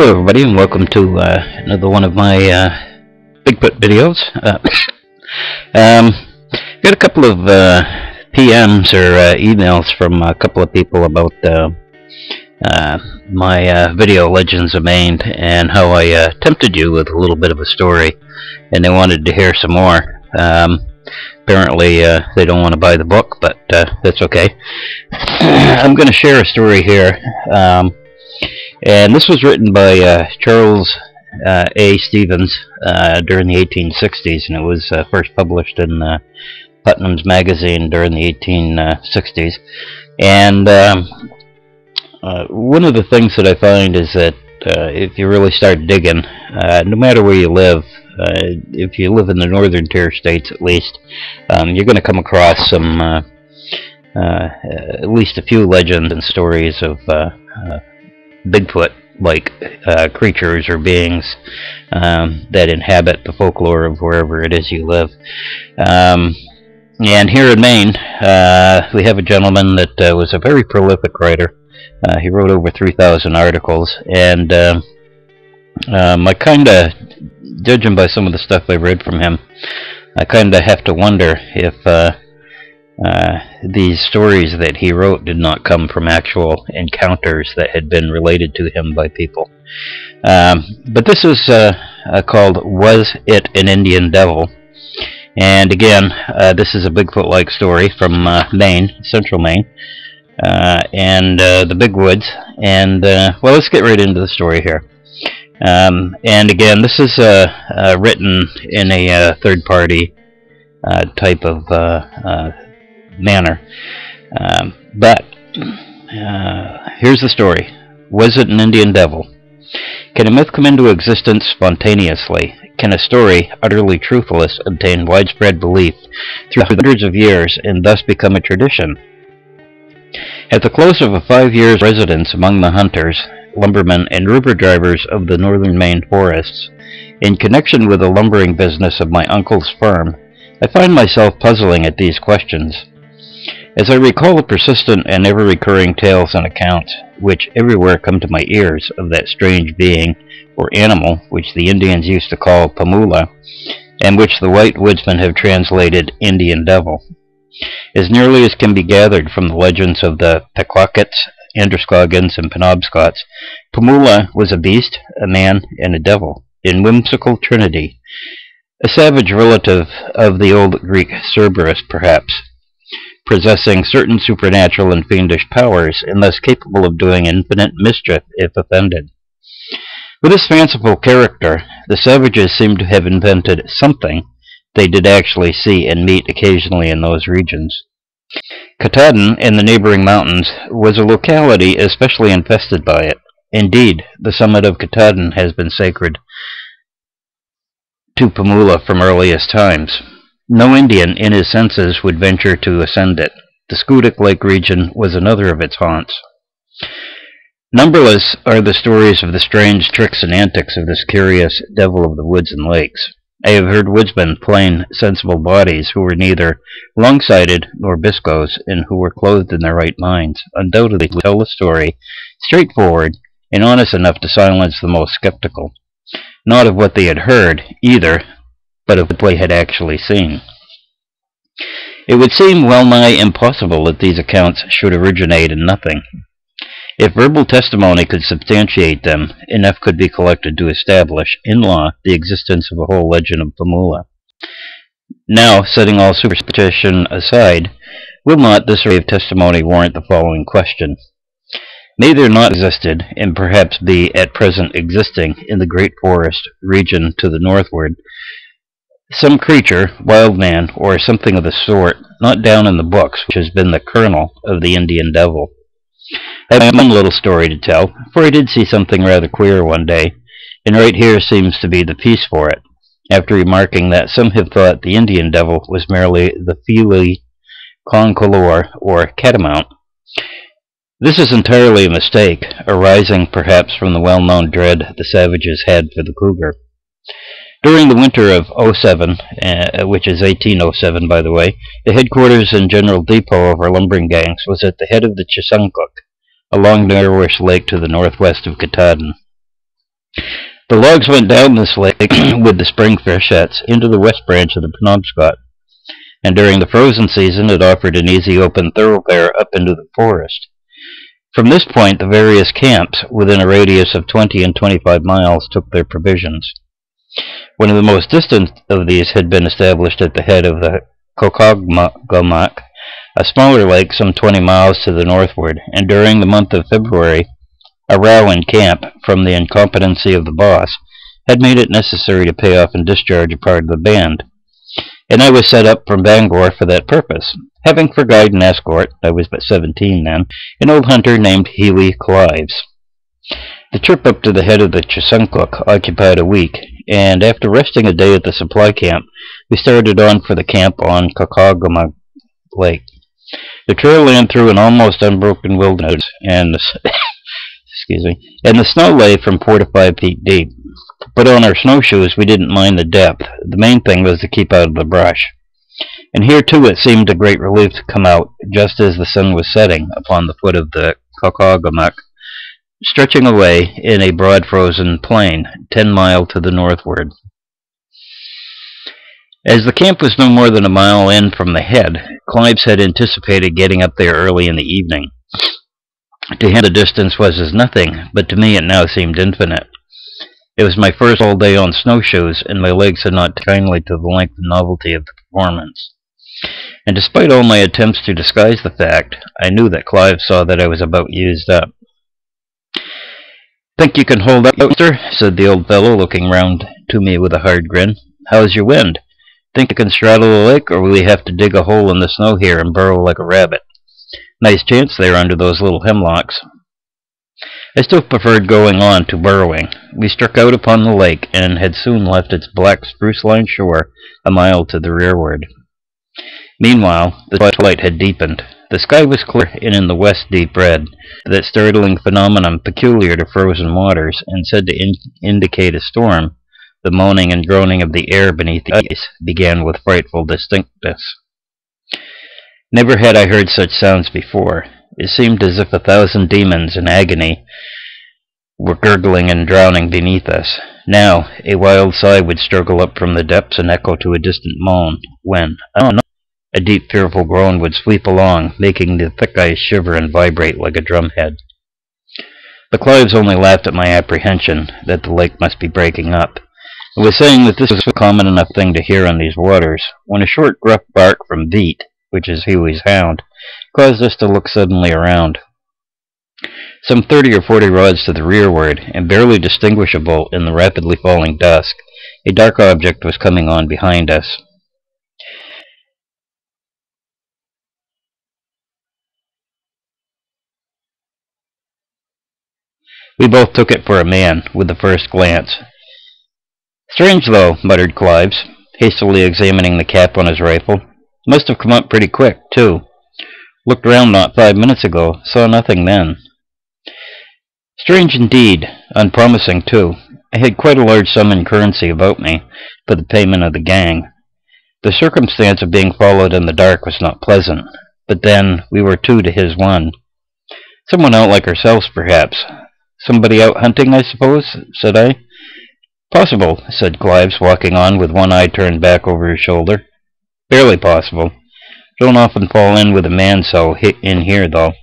Hello everybody and welcome to another one of my Bigfoot videos. Got a couple of PMs or emails from a couple of people about my video Legends of Maine and how I tempted you with a little bit of a story, and they wanted to hear some more. Apparently they don't want to buy the book, but that's okay. I'm going to share a story here. And this was written by Charles A. Stevens during the 1860s, and it was first published in Putnam's Magazine during the 1860s. And one of the things that I find is that if you really start digging, no matter where you live, if you live in the northern tier states at least, you're going to come across some, at least a few legends and stories of Bigfoot-like creatures or beings that inhabit the folklore of wherever it is you live. And here in Maine, we have a gentleman that was a very prolific writer. He wrote over 3,000 articles, and I kind of, judging by some of the stuff I read from him, I kind of have to wonder if these stories that he wrote did not come from actual encounters that had been related to him by people. But this is called Was It an Indian Devil? And again, this is a Bigfoot-like story from Maine, central Maine, and the Big Woods. And, well, let's get right into the story here. And again, this is written in a third-party type of manner. But here's the story. Was it an Indian devil? Can a myth come into existence spontaneously? Can a story, utterly truthless, obtain widespread belief through hundreds of years and thus become a tradition? At the close of a 5 years residence among the hunters, lumbermen, and river drivers of the northern Maine forests, in connection with the lumbering business of my uncle's firm, I find myself puzzling at these questions. As I recall the persistent and ever-recurring tales and accounts which everywhere come to my ears of that strange being or animal which the Indians used to call Pamula, and which the white woodsmen have translated Indian Devil, as nearly as can be gathered from the legends of the Pequawkets, Androscoggins, and Penobscots, Pamula was a beast, a man, and a devil, in whimsical trinity, a savage relative of the old Greek Cerberus, perhaps, possessing certain supernatural and fiendish powers, and thus capable of doing infinite mischief if offended. With this fanciful character, the savages seem to have invented something they did actually see and meet occasionally in those regions. Katahdin and the neighboring mountains was a locality especially infested by it. Indeed, the summit of Katahdin has been sacred to Pamula from earliest times. No Indian in his senses would venture to ascend it. The Schoodic-like region was another of its haunts. Numberless are the stories of the strange tricks and antics of this curious devil of the woods and lakes. I have heard woodsmen, plain, sensible bodies, who were neither long-sighted nor biscos, and who were clothed in their right minds, undoubtedly tell the story straightforward and honest enough to silence the most skeptical, not of what they had heard, either, but of what they had actually seen. It would seem well-nigh impossible that these accounts should originate in nothing. If verbal testimony could substantiate them, enough could be collected to establish, in law, the existence of a whole legend of Pamula. Now, setting all superstition aside, will not this array of testimony warrant the following question? May there not existed, and perhaps be at present existing, in the great forest region to the northward, some creature, wild man, or something of the sort, not down in the books, which has been the kernel of the Indian devil? I have one little story to tell, for I did see something rather queer one day, and right here seems to be the piece for it, after remarking that some have thought the Indian devil was merely the Fili Concolor, or catamount. This is entirely a mistake, arising perhaps from the well-known dread the savages had for the cougar. During the winter of '07, which is 1807 by the way, the headquarters and general depot of our lumbering gangs was at the head of the Chesuncook, a long narrowish lake to the northwest of Katahdin. The logs went down this lake with the spring freshets into the west branch of the Penobscot, and during the frozen season it offered an easy open thoroughfare up into the forest. From this point, the various camps within a radius of 20 and 25 miles took their provisions. One of the most distant of these had been established at the head of the Caucomgomoc, a smaller lake some 20 miles to the northward, and during the month of February, a row in camp from the incompetency of the boss had made it necessary to pay off and discharge a part of the band, and I was set up from Bangor for that purpose, having for guide and escort, I was but 17 then, an old hunter named Hughie Clives. The trip up to the head of the Chesuncook occupied a week, and after resting a day at the supply camp, we started on for the camp on Caucomgomoc Lake. The trail ran through an almost unbroken wilderness, and the snow lay from 4 to 5 feet deep. But on our snowshoes we didn't mind the depth. The main thing was to keep out of the brush. And here too it seemed a great relief to come out just as the sun was setting upon the foot of the Caucomgomoc, stretching away in a broad frozen plain 10 miles to the northward. As the camp was no more than a mile in from the head, Clives had anticipated getting up there early in the evening. To him the distance was as nothing, but to me it now seemed infinite. It was my first whole day on snowshoes, and my legs had not kindly to the length and novelty of the performance. And despite all my attempts to disguise the fact, I knew that Clive saw that I was about used up. "Think you can hold up, sir?" said the old fellow, looking round to me with a hard grin. "How's your wind? Think you can straddle the lake, or will we have to dig a hole in the snow here and burrow like a rabbit? Nice chance there under those little hemlocks." I still preferred going on to burrowing. We struck out upon the lake, and had soon left its black spruce-lined shore a mile to the rearward. Meanwhile, the twilight had deepened. The sky was clear and in the west deep red, that startling phenomenon peculiar to frozen waters, and said to indicate a storm. The moaning and groaning of the air beneath the ice began with frightful distinctness. Never had I heard such sounds before. It seemed as if 1,000 demons in agony were gurgling and drowning beneath us. Now, a wild sigh would struggle up from the depths and echo to a distant moan, when, a deep fearful groan would sweep along, making the thick ice shiver and vibrate like a drumhead. The Clives only laughed at my apprehension that the lake must be breaking up, and was saying that this was a common enough thing to hear on these waters, when a short gruff bark from Veet, which is Hughie's hound, caused us to look suddenly around. Some 30 or 40 rods to the rearward, and barely distinguishable in the rapidly falling dusk, a dark object was coming on behind us. We both took it for a man, with the first glance. "Strange, though," muttered Clives, hastily examining the cap on his rifle. "Must have come up pretty quick, too. Looked round not 5 minutes ago, saw nothing then." Strange indeed, unpromising too. I had quite a large sum in currency about me for the payment of the gang. The circumstance of being followed in the dark was not pleasant, but then we were 2 to his 1. "Someone out like ourselves, perhaps. Somebody out hunting, I suppose?" said I. "Possible," said Clives, walking on with one eye turned back over his shoulder. "Barely possible. Don't often fall in with a man so in here, though."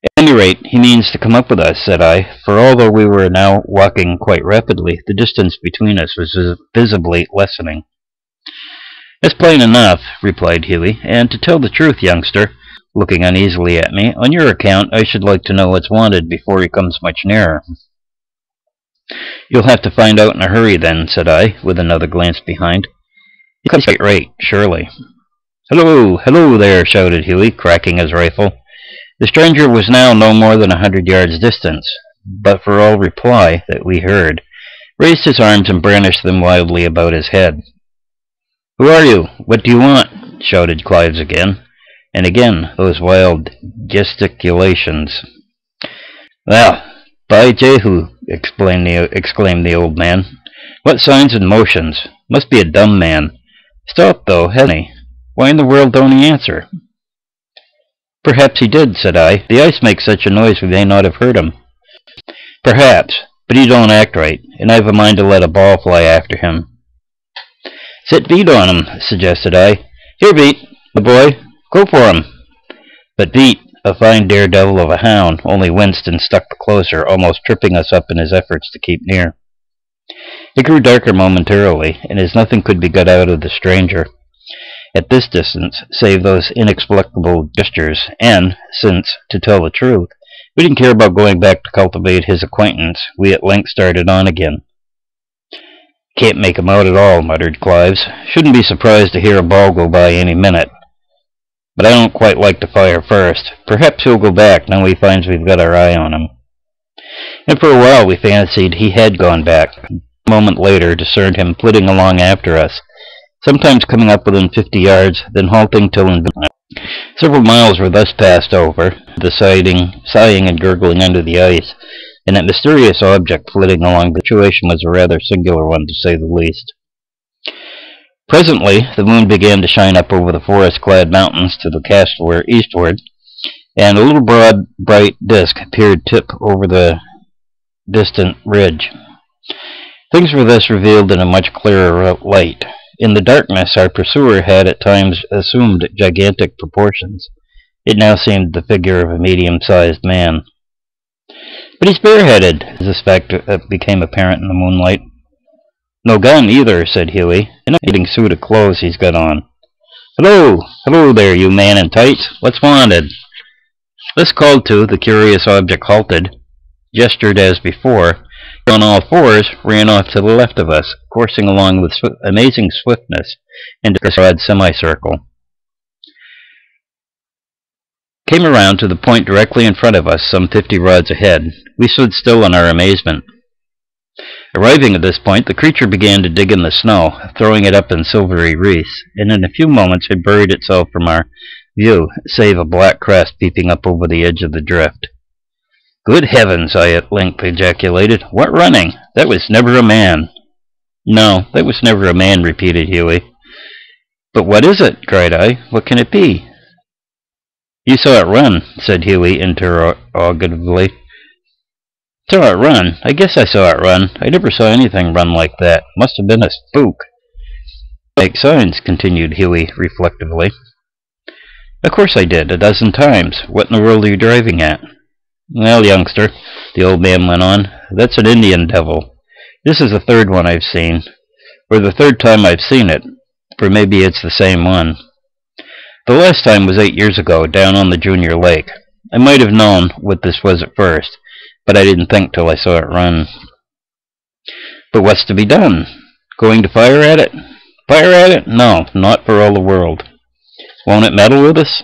"At any rate, he means to come up with us," said I, for although we were now walking quite rapidly, the distance between us was visibly lessening. "That's plain enough," replied Hughie, "and to tell the truth, youngster," looking uneasily at me, "on your account I should like to know what's wanted before he comes much nearer." "You'll have to find out in a hurry, then," said I, with another glance behind. "He comes quite right, surely." "Hello, hello there," shouted Hughie, cracking his rifle. The stranger was now no more than 100 yards distant, but for all reply that we heard, raised his arms and brandished them wildly about his head. "Who are you? What do you want?" shouted Clives again, and again those wild gesticulations. "Well, by Jehu!" exclaimed the old man. "What signs and motions? Must be a dumb man. Stopped, though, hasn't he? Why in the world don't he answer?" "Perhaps he did," said I. "The ice makes such a noise we may not have heard him." "Perhaps. but he don't act right, and I've a mind to let a ball fly after him." "Set Beat on him," suggested I. "Here, Beat, the boy, go for him." But Beat, a fine daredevil of a hound, only winced and stuck closer, almost tripping us up in his efforts to keep near. It grew darker momentarily, and as nothing could be got out of the stranger at this distance, save those inexplicable gestures, and since, to tell the truth, we didn't care about going back to cultivate his acquaintance, we at length started on again. "Can't make him out at all," muttered Clives. "Shouldn't be surprised to hear a ball go by any minute. But I don't quite like to fire first. Perhaps he'll go back now he finds we've got our eye on him." And for a while we fancied he had gone back. A moment later discerned him flitting along after us, sometimes coming up within 50 yards, then halting till several miles were thus passed over, the sighing and gurgling under the ice, and that mysterious object flitting along. The situation was a rather singular one, to say the least. Presently the moon began to shine up over the forest-clad mountains to the eastward, and a little broad, bright disk appeared tip over the distant ridge. Things were thus revealed in a much clearer light. In the darkness our pursuer had at times assumed gigantic proportions. It now seemed the figure of a medium-sized man. "But he's bareheaded," as this fact became apparent in the moonlight. "No gun, either," said Huey. "A nice suit of clothes he's got on." "Hello! Hello there, you man in tights! What's wanted?" This called to, the curious object halted, gestured as before, on all fours, ran off to the left of us, coursing along with amazing swiftness into a broad semicircle. Came around to the point directly in front of us, some 50 rods ahead. We stood still in our amazement. Arriving at this point, the creature began to dig in the snow, throwing it up in silvery wreaths, and in a few moments had buried itself from our view, save a black crest peeping up over the edge of the drift. "Good heavens!" I at length ejaculated. "What running? That was never a man." "No, that was never a man," repeated Huey. "But what is it?" cried I. "What can it be?" "You saw it run," said Huey interrogatively. "Saw it run? I guess I saw it run. I never saw anything run like that. Must have been a spook." "Make signs," continued Huey reflectively. "Of course I did, a dozen times. What in the world are you driving at?" "Well, youngster," the old man went on, "that's an Indian devil. This is the third one I've seen. Or the third time I've seen it, for maybe it's the same one. The last time was 8 years ago, down on the Junior Lake. I might have known what this was at first, but I didn't think till I saw it run." "But what's to be done? Going to fire at it?" "Fire at it? No, not for all the world." "Won't it meddle with us?"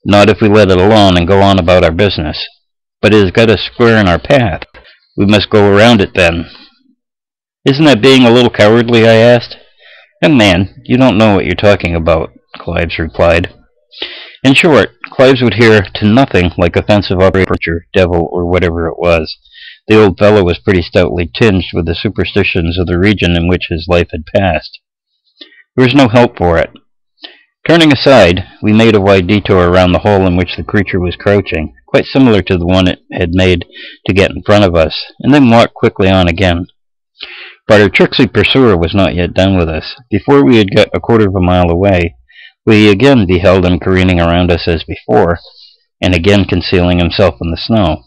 "Not if we let it alone and go on about our business." "But it has got us square in our path. We must go around it then." "Isn't that being a little cowardly?" I asked. "Young man, you don't know what you're talking about," Clives replied. In short, Clives would hear to nothing like offensive operator, devil, or whatever it was. The old fellow was pretty stoutly tinged with the superstitions of the region in which his life had passed. There was no help for it. Turning aside, we made a wide detour around the hole in which the creature was crouching, quite similar to the one it had made to get in front of us, and then walked quickly on again. But our tricksy pursuer was not yet done with us. Before we had got a quarter of a mile away, we again beheld him careening around us as before, and again concealing himself in the snow.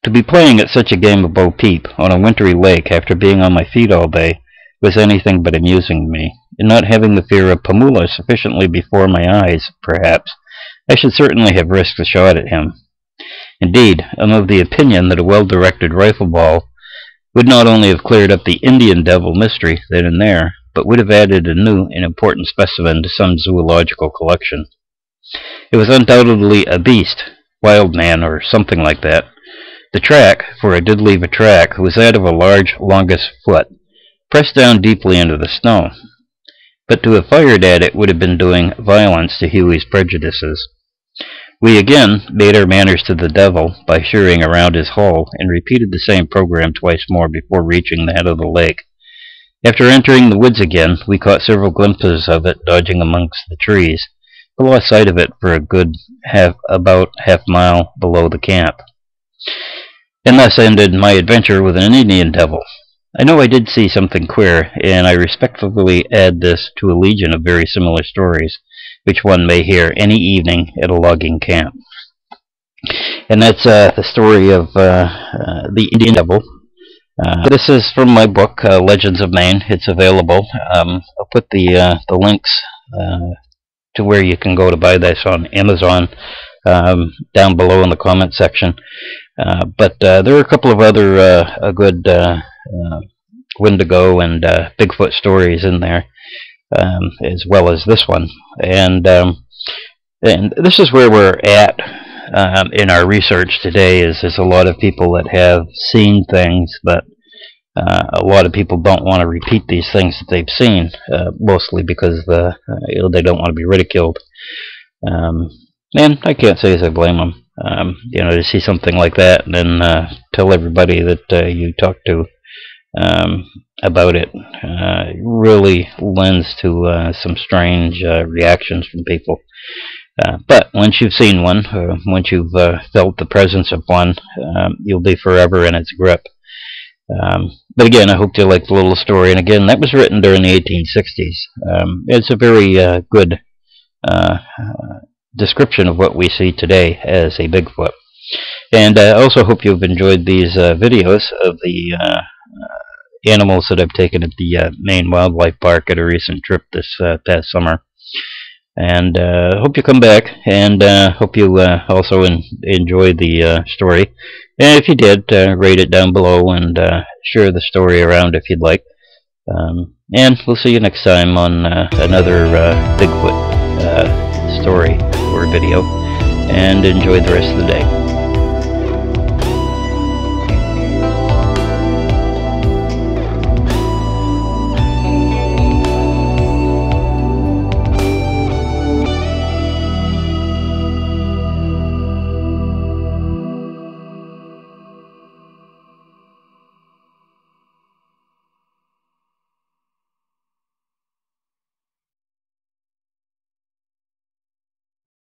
To be playing at such a game of bo-peep on a wintry lake after being on my feet all day was anything but amusing to me, and not having the fear of Pamula sufficiently before my eyes, perhaps, I should certainly have risked a shot at him. Indeed, I'm of the opinion that a well-directed rifle ball would not only have cleared up the Indian devil mystery then and there, but would have added a new and important specimen to some zoological collection. It was undoubtedly a beast, wild man, or something like that. The track, for it did leave a track, was that of a large, longish foot, pressed down deeply into the snow. But to have fired at it would have been doing violence to Huey's prejudices. We again made our manners to the devil by shearing around his hole, and repeated the same program twice more before reaching the head of the lake. After entering the woods again, we caught several glimpses of it dodging amongst the trees, but lost sight of it for a good about half mile below the camp. And thus ended my adventure with an Indian devil. I know I did see something queer, and I respectfully add this to a legion of very similar stories, which one may hear any evening at a logging camp. And that's the story of the Indian devil. This is from my book, Legends of Maine. It's available. I'll put the links to where you can go to buy this on Amazon down below in the comment section. But there are a couple of other good Wendigo and Bigfoot stories in there, as well as this one. And this is where we're at in our research today. Is there's a lot of people that have seen things, but a lot of people don't want to repeat these things that they've seen, mostly because they don't want to be ridiculed. And I can't say as I blame them. To see something like that and then tell everybody that you talk to about it really lends to some strange reactions from people. But once you've seen one, once you've felt the presence of one, you'll be forever in its grip. But again, I hope you liked the little story. And again, that was written during the 1860s. It's a very good description of what we see today as a Bigfoot. And I also hope you've enjoyed these videos of the animals that I've taken at the Maine Wildlife Park at a recent trip this past summer. And hope you come back, and hope you also enjoy the story. And if you did, rate it down below and share the story around if you'd like. And we'll see you next time on another Bigfoot story or video, and enjoy the rest of the day.